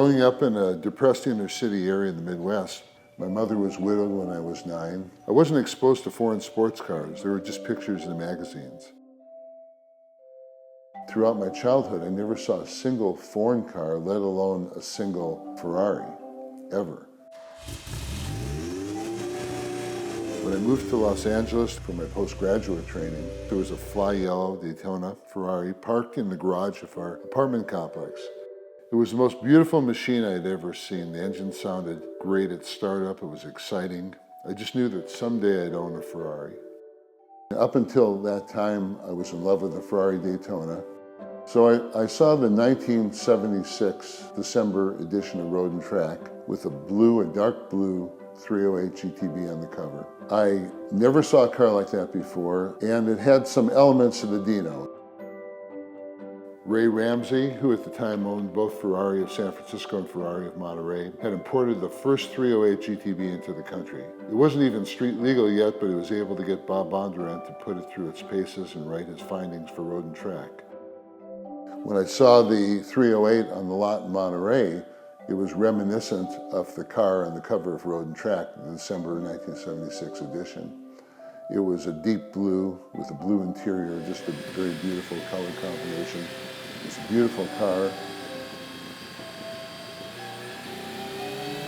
Growing up in a depressed inner city area in the Midwest, my mother was widowed when I was 9. I wasn't exposed to foreign sports cars. There were just pictures in the magazines. Throughout my childhood, I never saw a single foreign car, let alone a single Ferrari, ever. When I moved to Los Angeles for my postgraduate training, there was a fly yellow Daytona Ferrari parked in the garage of our apartment complex. It was the most beautiful machine I had ever seen. The engine sounded great at startup. It was exciting. I just knew that someday I'd own a Ferrari. Up until that time, I was in love with the Ferrari Daytona. So I saw the 1976 December edition of Road and Track with a dark blue 308 GTB on the cover. I never saw a car like that before, and it had some elements of the Dino. Ray Ramsey, who at the time owned both Ferrari of San Francisco and Ferrari of Monterey, had imported the first 308 GTB into the country. It wasn't even street legal yet, but he was able to get Bob Bondurant to put it through its paces and write his findings for Road and Track. When I saw the 308 on the lot in Monterey, it was reminiscent of the car on the cover of Road and Track, the December 1976 edition. It was a deep blue with a blue interior, just a very beautiful color combination. It's a beautiful car.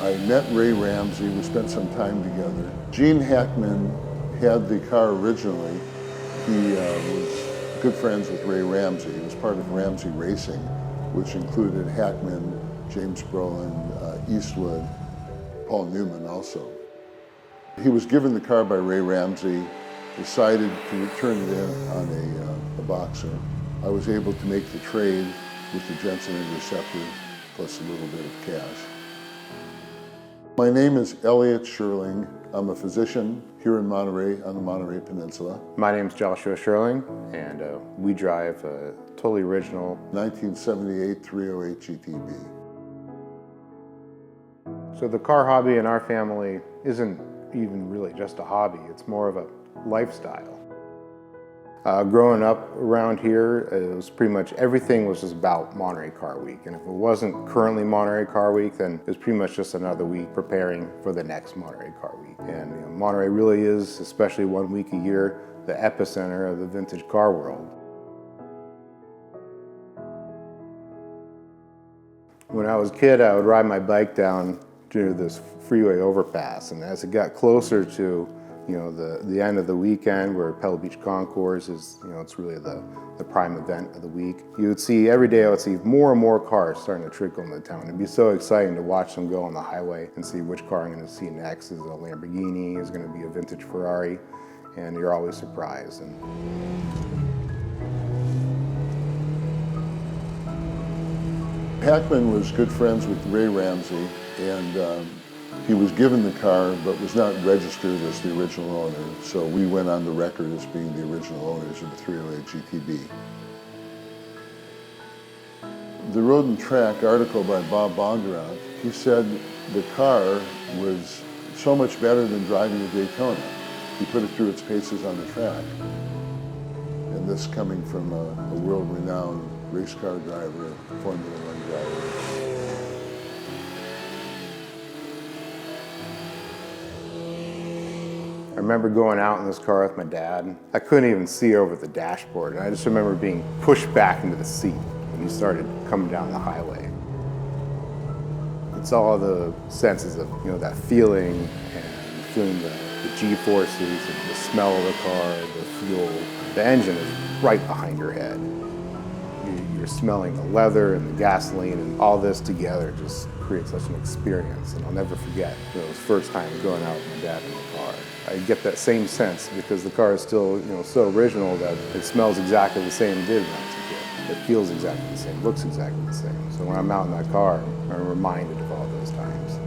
I met Ray Ramsey. We spent some time together. Gene Hackman had the car originally. He was good friends with Ray Ramsey. He was part of Ramsey Racing, which included Hackman, James Brolin, Eastwood, Paul Newman also. He was given the car by Ray Ramsey, decided to return it in on a Boxer. I was able to make the trade with the Jensen Interceptor, plus a little bit of cash. My name is Elliott Scherling. I'm a physician here in Monterey, on the Monterey Peninsula. My name is Joshua Scherling, and we drive a totally original 1978 308 GTB. So the car hobby in our family isn't even really just a hobby, it's more of a lifestyle. Growing up around here, it was pretty much everything was just about Monterey Car Week. And if it wasn't currently Monterey Car Week, then it was pretty much just another week preparing for the next Monterey Car Week. And Monterey really is, especially 1 week a year, the epicenter of the vintage car world. When I was a kid, I would ride my bike down to this freeway overpass, and as it got closer to the end of the weekend, where Pebble Beach Concours is, it's really the prime event of the week. You would see, every day I would see more and more cars starting to trickle into town. It'd be so exciting to watch them go on the highway and see which car I'm going to see next. Is it a Lamborghini? Is it going to be a vintage Ferrari? And you're always surprised. Hackman was good friends with Ray Ramsey, and he was given the car but was not registered as the original owner, so we went on the record as being the original owners of the 308 GTB. The Road and Track article by Bob Bondurant, he said the car was so much better than driving a Daytona. He put it through its paces on the track. And this coming from a world-renowned race car driver, Formula One driver. I remember going out in this car with my dad. I couldn't even see over the dashboard, and I just remember being pushed back into the seat when he started coming down the highway. It's all the senses of that feeling, and feeling the G-forces and the smell of the car, the fuel. The engine is right behind your head. You're smelling the leather and the gasoline, and all this together just creates such an experience. And I'll never forget those first time going out with my dad in the car. I get that same sense because the car is still so original that it smells exactly the same it did when I was a kid. It feels exactly the same, looks exactly the same. So when I'm out in that car, I'm reminded of all those times.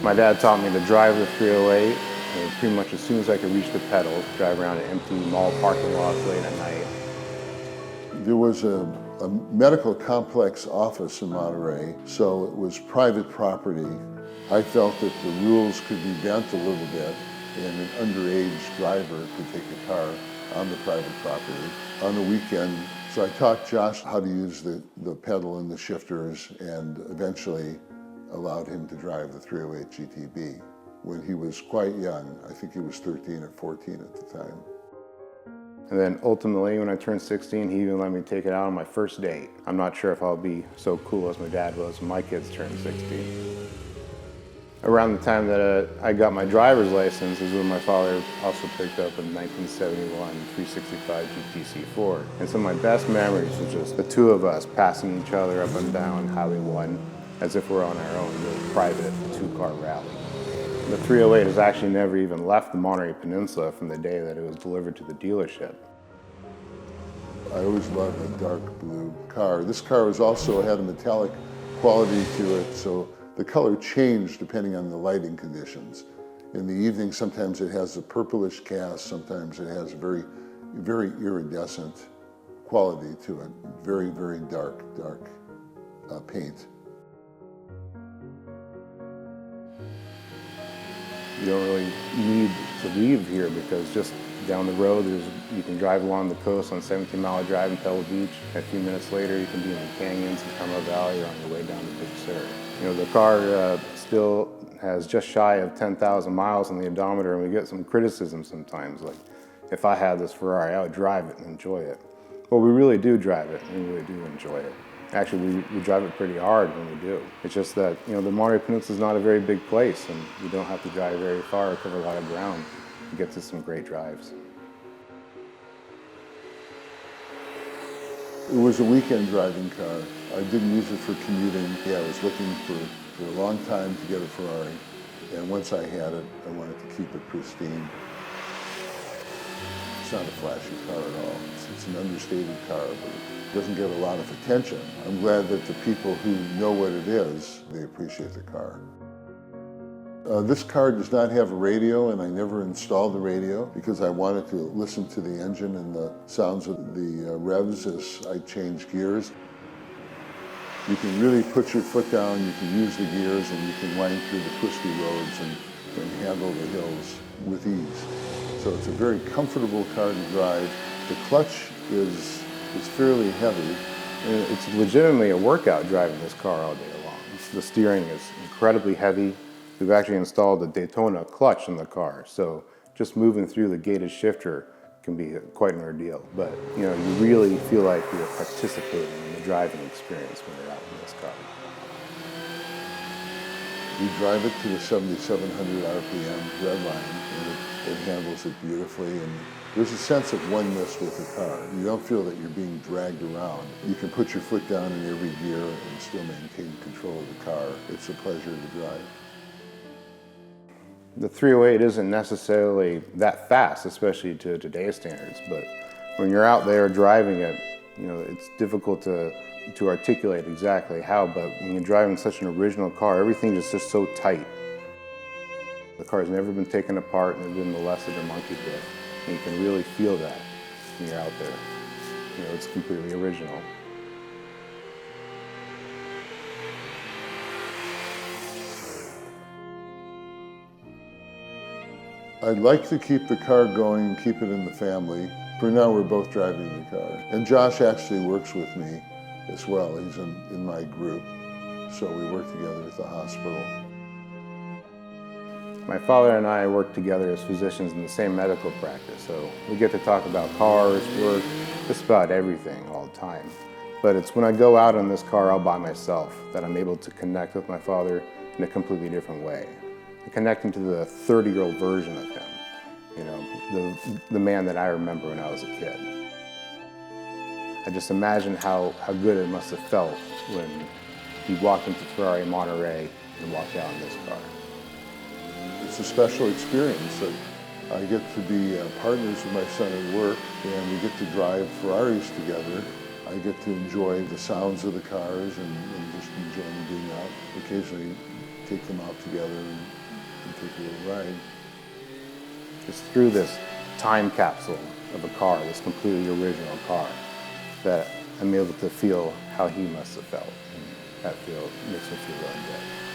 My dad taught me to drive the 308, and pretty much as soon as I could reach the pedals, drive around an empty mall parking lot late at night. There was a medical complex office in Monterey, so it was private property. I felt that the rules could be bent a little bit, and an underage driver could take a car on the private property. On the weekend, So I taught Josh how to use the pedal and the shifters, and eventually allowed him to drive the 308 GTB. When he was quite young, I think he was 13 or 14 at the time. And then ultimately, when I turned 16, he even let me take it out on my first date. I'm not sure if I'll be so cool as my dad was when my kids turned 16. Around the time that I got my driver's license is when my father also picked up a 1971 365 GTC4. And some of my best memories was just the two of us passing each other up and down Highway 1 as if we're on our own little private two-car rally. The 308 has actually never even left the Monterey Peninsula from the day that it was delivered to the dealership. I always loved a dark blue car. This car also had a metallic quality to it, so the color changed depending on the lighting conditions. In the evening, sometimes it has a purplish cast, sometimes it has a very, very iridescent quality to it. Very, very dark paint. You don't really need to leave here because just down the road, you can drive along the coast on 17-mile drive in Pebble Beach. A few minutes later, you can be in the canyons in Carmel Valley or on your way down to Big Sur. You know, the car still has just shy of 10,000 miles on the odometer, and we get some criticism sometimes. Like, if I had this Ferrari, I would drive it and enjoy it. Well, we really do drive it, and we really do enjoy it. Actually, we drive it pretty hard when we do. It's just that, you know, the Monterey Peninsula is not a very big place, and you don't have to drive very far or cover a lot of ground to get to some great drives. It was a weekend driving car. I didn't use it for commuting. Yeah, I was looking for a long time to get a Ferrari, and once I had it, I wanted to keep it pristine. It's not a flashy car at all. It's an understated car, but it doesn't get a lot of attention. I'm glad that the people who know what it is, they appreciate the car. This car does not have a radio, and I never installed the radio because I wanted to listen to the engine and the sounds of the revs as I change gears. You can really put your foot down, you can use the gears, and you can wind through the twisty roads and handle the hills with ease. So it's a very comfortable car to drive. The clutch is fairly heavy. And it's legitimately a workout driving this car all day long. The steering is incredibly heavy. We've actually installed a Daytona clutch in the car, so just moving through the gated shifter can be quite an ordeal. But you know, you really feel like you're participating in the driving experience when you're out in this car. You drive it to the 7,700 RPM red line, and it handles it beautifully. And there's a sense of oneness with the car. You don't feel that you're being dragged around. You can put your foot down in every gear and still maintain control of the car. It's a pleasure to drive. The 308 isn't necessarily that fast, especially to today's standards, but when you're out there driving it, you know, it's difficult to articulate exactly how, but when you're driving such an original car, everything is just so tight. The car's never been taken apart and never been molested or monkeyed with, and you can really feel that when you're out there. You know, it's completely original. I'd like to keep the car going and keep it in the family. For now, we're both driving the car. And Josh actually works with me as well. He's in my group, so we work together at the hospital. My father and I work together as physicians in the same medical practice, so we get to talk about cars, work, just about everything all the time. But it's when I go out in this car all by myself that I'm able to connect with my father in a completely different way. Connecting to the 30-year-old version of him, you know, the man that I remember when I was a kid. I just imagine how good it must have felt when he walked into Ferrari Monterey and walked out in this car. It's a special experience that I get to be partners with my son at work, and we get to drive Ferraris together. I get to enjoy the sounds of the cars and just enjoying being out. Occasionally take them out together and take a little ride. It's through this time capsule of a car, this completely original car, that I'm able to feel how he must have felt. And that makes me feel really good.